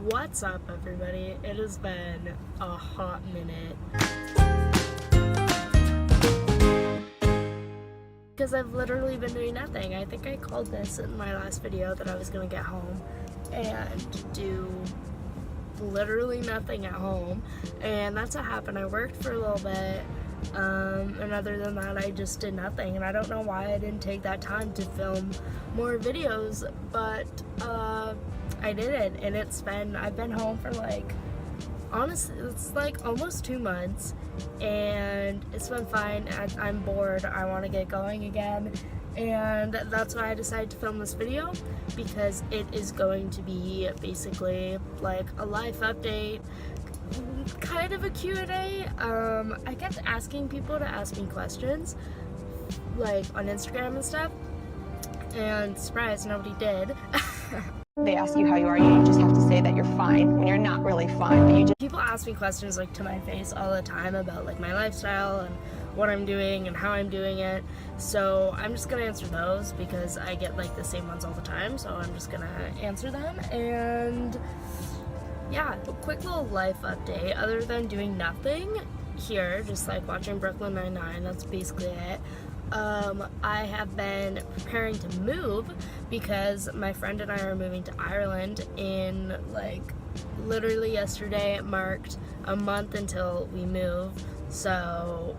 What's up, everybody? It has been a hot minute because I've literally been doing nothing. I think I called this in my last video that I was gonna get home and do literally nothing at home, and that's what happened. I worked for a little bit, and other than that I just did nothing, and I don't know why I didn't take that time to film more videos, but I didn't, and I've been home for like, honestly, it's like almost 2 months, and it's been fine. I'm bored, I want to get going again, and that's why I decided to film this video, because it is going to be basically like a life update, kind of a Q&A. I kept asking people to ask me questions like on Instagram and stuff, and surprise, nobody did. They ask you how you are, you just have to say that you're fine when you're not really fine. But you just... People ask me questions like to my face all the time about like my lifestyle and what I'm doing and how I'm doing it. So I'm just gonna answer those because I get like the same ones all the time. So I'm just gonna answer them. And yeah, a quick little life update. Other than doing nothing here, just like watching Brooklyn Nine-Nine, that's basically it. I have been preparing to move because my friend and I are moving to Ireland in like literally yesterday. It marked a month until we move, so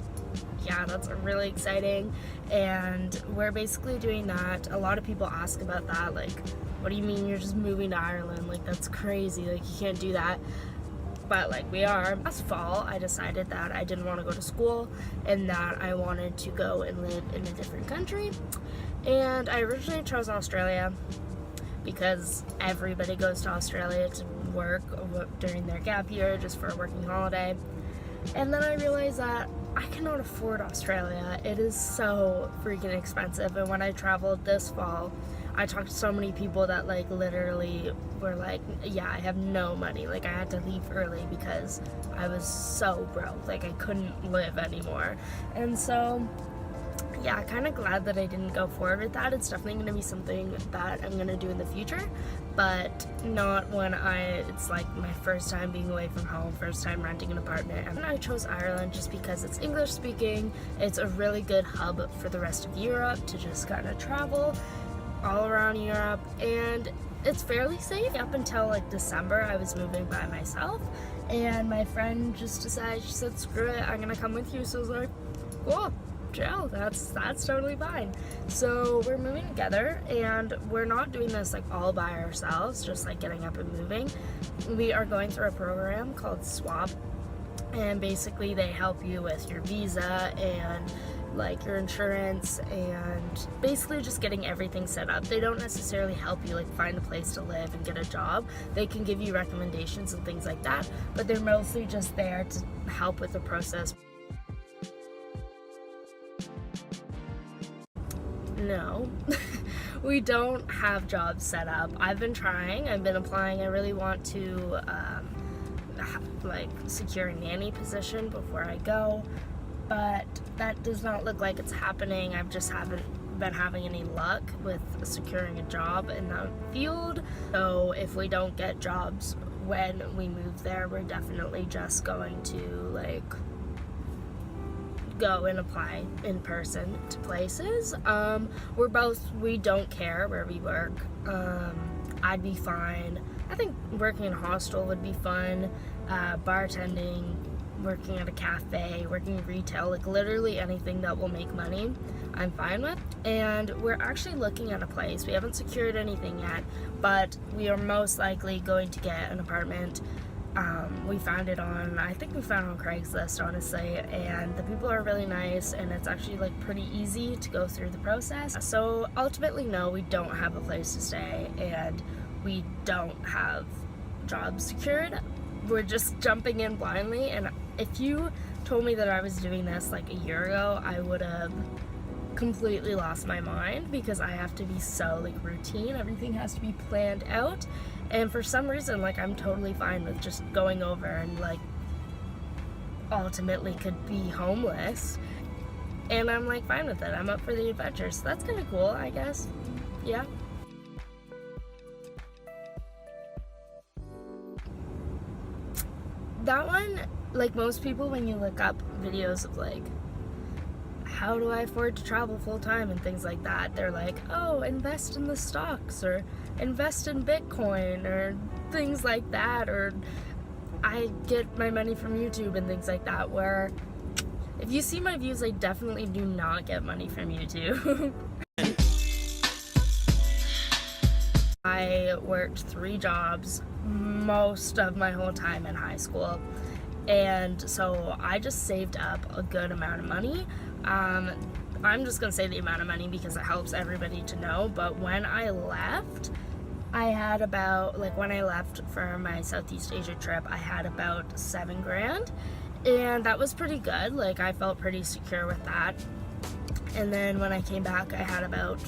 yeah, that's really exciting, and we're basically doing that. A lot of people ask about that, like, what do you mean you're just moving to Ireland? Like, that's crazy, like you can't do that. But like, we are. Last fall I decided that I didn't want to go to school and that I wanted to go and live in a different country, and I originally chose Australia because everybody goes to Australia to work during their gap year, just for a working holiday. And then I realized that I cannot afford Australia. It is so freaking expensive, and when I traveled this fall, I talked to so many people that like literally were like, yeah, I have no money. Like, I had to leave early because I was so broke. Like, I couldn't live anymore. And so yeah, kind of glad that I didn't go forward with that. It's definitely going to be something that I'm going to do in the future, but not when it's like my first time being away from home, first time renting an apartment. And I chose Ireland just because it's English speaking. It's a really good hub for the rest of Europe to just kind of travel all around Europe, and it's fairly safe. Up until like December, I was moving by myself, and my friend just decided, she said, screw it, I'm gonna come with you. So I was like, cool, chill, that's totally fine. So we're moving together, and we're not doing this like all by ourselves, just like getting up and moving. We are going through a program called Swap, and basically they help you with your visa and like your insurance, and basically just getting everything set up. They don't necessarily help you like find a place to live and get a job. They can give you recommendations and things like that, but they're mostly just there to help with the process. No, we don't have jobs set up. I've been trying, I've been applying. I really want to like secure a nanny position before I go, but that does not look like it's happening. I just haven't been having any luck with securing a job in that field. So if we don't get jobs when we move there, we're definitely just going to like go and apply in person to places. We don't care where we work. I'd be fine. I think working in a hostel would be fun. Bartending, working at a cafe, working retail, like literally anything that will make money, I'm fine with. And we're actually looking at a place. We haven't secured anything yet, but we are most likely going to get an apartment. I think we found it on Craigslist, honestly, and the people are really nice, and it's actually like pretty easy to go through the process. So ultimately, no, we don't have a place to stay, and we don't have jobs secured. We're just jumping in blindly, and if you told me that I was doing this like a year ago, I would have completely lost my mind, because I have to be so like routine. Everything has to be planned out, and for some reason, like, I'm totally fine with just going over and like ultimately could be homeless, and I'm like fine with it. I'm up for the adventure, so that's kind of cool, I guess. Yeah. that one, like most people, when you look up videos of like, how do I afford to travel full time and things like that, they're like, oh, invest in the stocks or invest in Bitcoin or things like that, or I get my money from YouTube and things like that, where if you see my views, I definitely do not get money from YouTube. I worked 3 jobs most of my whole time in high school, and so I just saved up a good amount of money. I'm just gonna say the amount of money because it helps everybody to know, but when I left, I had about, like when I left for my Southeast Asia trip, I had about $7 grand, and that was pretty good. Like I felt pretty secure with that. And then when I came back, I had about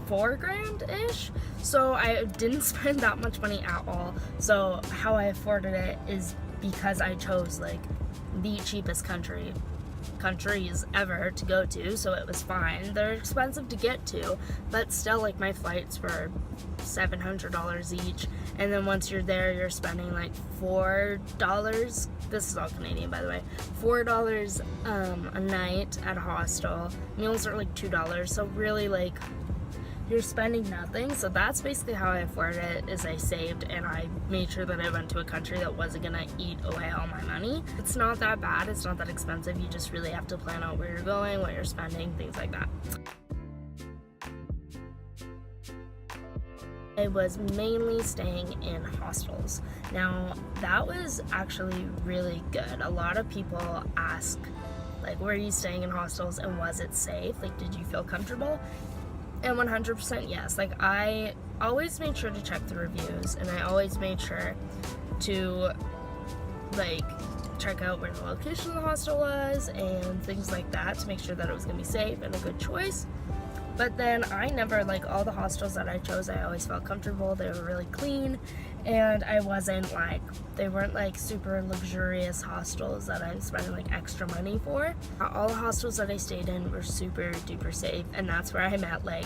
$4 grand-ish, so I didn't spend that much money at all. So how I afforded it is because I chose like the cheapest countries ever to go to, so it was fine. They're expensive to get to, but still, like my flights were $700 each, and then once you're there, you're spending like $4, this is all Canadian by the way, $4 a night at a hostel. Meals are like $2, so really like you're spending nothing. So that's basically how I afforded it, is I saved and I made sure that I went to a country that wasn't gonna eat away all my money. It's not that bad, it's not that expensive, you just really have to plan out where you're going, what you're spending, things like that. I was mainly staying in hostels. Now that was actually really good. A lot of people ask like, were you staying in hostels and was it safe? Like, did you feel comfortable? And 100% yes. Like I always made sure to check the reviews, and I always made sure to like check out where the location of the hostel was and things like that to make sure that it was gonna be safe and a good choice. But then I never, like all the hostels that I chose, I always felt comfortable. They were really clean, and I wasn't like, they weren't like super luxurious hostels that I'm spending like extra money for. All the hostels that I stayed in were super duper safe, and that's where I met like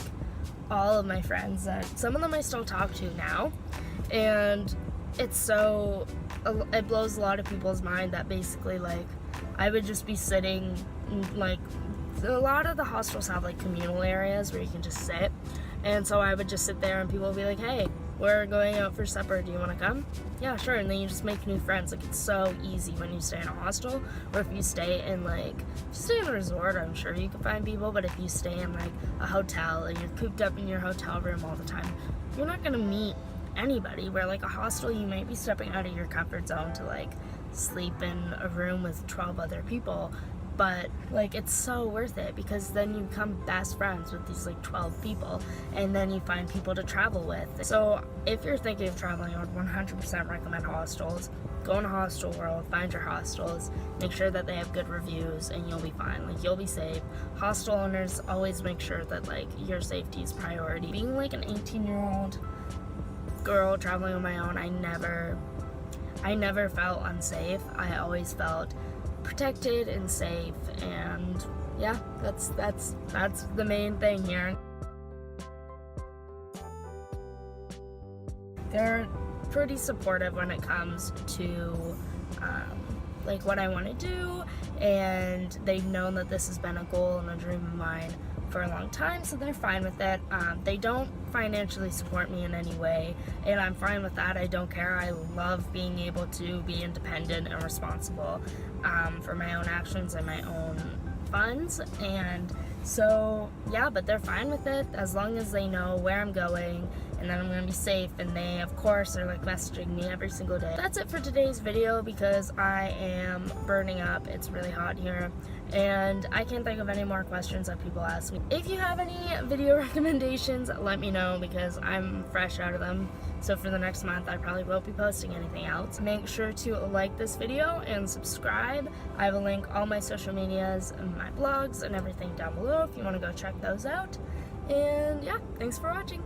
all of my friends that some of them I still talk to now. And it's so, it blows a lot of people's mind that basically like I would just be sitting, like a lot of the hostels have like communal areas where you can just sit, and so I would just sit there and people would be like, hey, we're going out for supper, do you want to come? Yeah, sure. And then you just make new friends. Like it's so easy when you stay in a hostel, or if you stay in like, if you stay in a resort, I'm sure you can find people, but if you stay in like a hotel and you're cooped up in your hotel room all the time, you're not gonna meet anybody. Where like a hostel, you might be stepping out of your comfort zone to like sleep in a room with 12 other people, but like it's so worth it because then you become best friends with these like 12 people, and then you find people to travel with. So if you're thinking of traveling, I would 100% recommend hostels. Go in a hostel world, find your hostels, make sure that they have good reviews, and you'll be fine. Like you'll be safe. Hostel owners always make sure that like your safety is priority. Being like an 18-year-old girl traveling on my own, I never felt unsafe. I always felt protected and safe, and yeah, that's the main thing here. They're pretty supportive when it comes to like what I want to do, and they've known that this has been a goal and a dream of mine for a long time, so they're fine with it. They don't financially support me in any way, and I'm fine with that. I don't care. I love being able to be independent and responsible for my own actions and my own funds, and so yeah, but they're fine with it as long as they know where I'm going and that I'm gonna be safe, and they of course are like messaging me every single day. That's it for today's video because I am burning up. It's really hot here and I can't think of any more questions that people ask me. If you have any video recommendations, let me know because I'm fresh out of them. So for the next month, I probably won't be posting anything else. Make sure to like this video and subscribe. I will link all my social medias and my blogs and everything down below if you want to go check those out. And yeah, thanks for watching.